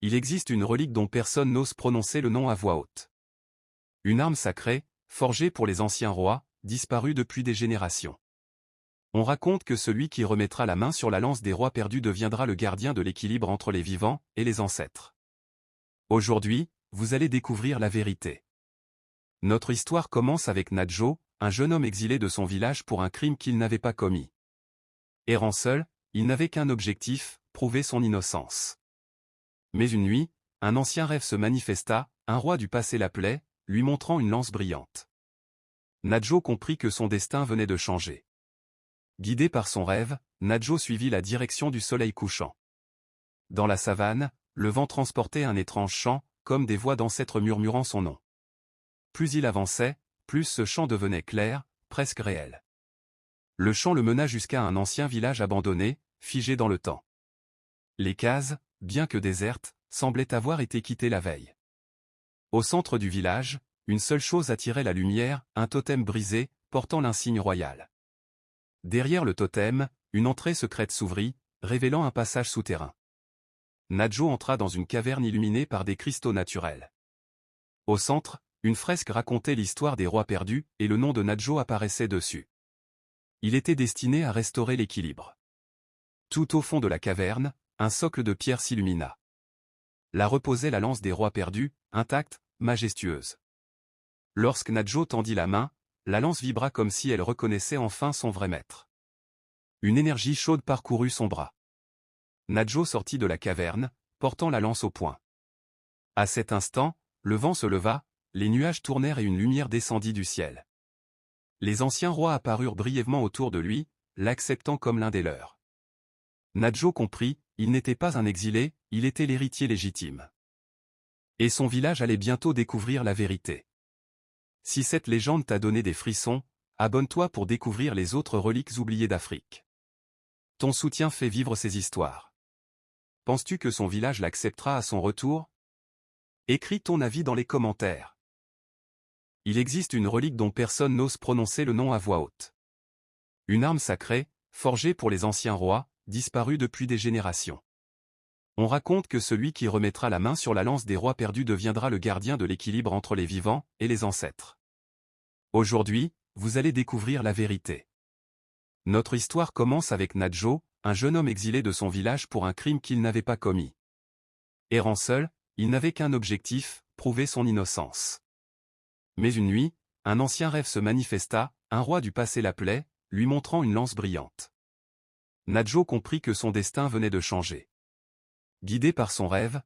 Il existe une relique dont personne n'ose prononcer le nom à voix haute. Une arme sacrée, forgée pour les anciens rois, disparue depuis des générations. On raconte que celui qui remettra la main sur la lance des rois perdus deviendra le gardien de l'équilibre entre les vivants et les ancêtres. Aujourd'hui, vous allez découvrir la vérité. Notre histoire commence avec Nadjo, un jeune homme exilé de son village pour un crime qu'il n'avait pas commis. Errant seul, il n'avait qu'un objectif, prouver son innocence. Mais une nuit, un ancien rêve se manifesta, un roi du passé l'appelait, lui montrant une lance brillante. Nadjo comprit que son destin venait de changer. Guidé par son rêve, Nadjo suivit la direction du soleil couchant. Dans la savane, le vent transportait un étrange chant, comme des voix d'ancêtres murmurant son nom. Plus il avançait, plus ce chant devenait clair, presque réel. Le chant le mena jusqu'à un ancien village abandonné, figé dans le temps. Les cases, bien que désertes, semblaient avoir été quittées la veille. Au centre du village, une seule chose attirait la lumière, un totem brisé, portant l'insigne royal. Derrière le totem, une entrée secrète s'ouvrit, révélant un passage souterrain. Nadjo entra dans une caverne illuminée par des cristaux naturels. Au centre, une fresque racontait l'histoire des rois perdus, et le nom de Nadjo apparaissait dessus. Il était destiné à restaurer l'équilibre. Tout au fond de la caverne, un socle de pierre s'illumina. Là reposait la lance des rois perdus, intacte, majestueuse. Lorsque Nadjo tendit la main, la lance vibra comme si elle reconnaissait enfin son vrai maître. Une énergie chaude parcourut son bras. Nadjo sortit de la caverne, portant la lance au poing. À cet instant, le vent se leva, les nuages tournèrent et une lumière descendit du ciel. Les anciens rois apparurent brièvement autour de lui, l'acceptant comme l'un des leurs. Nadjo comprit, il n'était pas un exilé, il était l'héritier légitime. Et son village allait bientôt découvrir la vérité. Si cette légende t'a donné des frissons, abonne-toi pour découvrir les autres reliques oubliées d'Afrique. Ton soutien fait vivre ces histoires. Penses-tu que son village l'acceptera à son retour? Écris ton avis dans les commentaires. Il existe une relique dont personne n'ose prononcer le nom à voix haute. Une arme sacrée, forgée pour les anciens rois, disparue depuis des générations. On raconte que celui qui remettra la main sur la lance des rois perdus deviendra le gardien de l'équilibre entre les vivants et les ancêtres. Aujourd'hui, vous allez découvrir la vérité. Notre histoire commence avec Nadjo, un jeune homme exilé de son village pour un crime qu'il n'avait pas commis. Errant seul, il n'avait qu'un objectif, prouver son innocence. Mais une nuit, un ancien rêve se manifesta, un roi du passé l'appelait, lui montrant une lance brillante. Nadjo comprit que son destin venait de changer. Guidé par son rêve,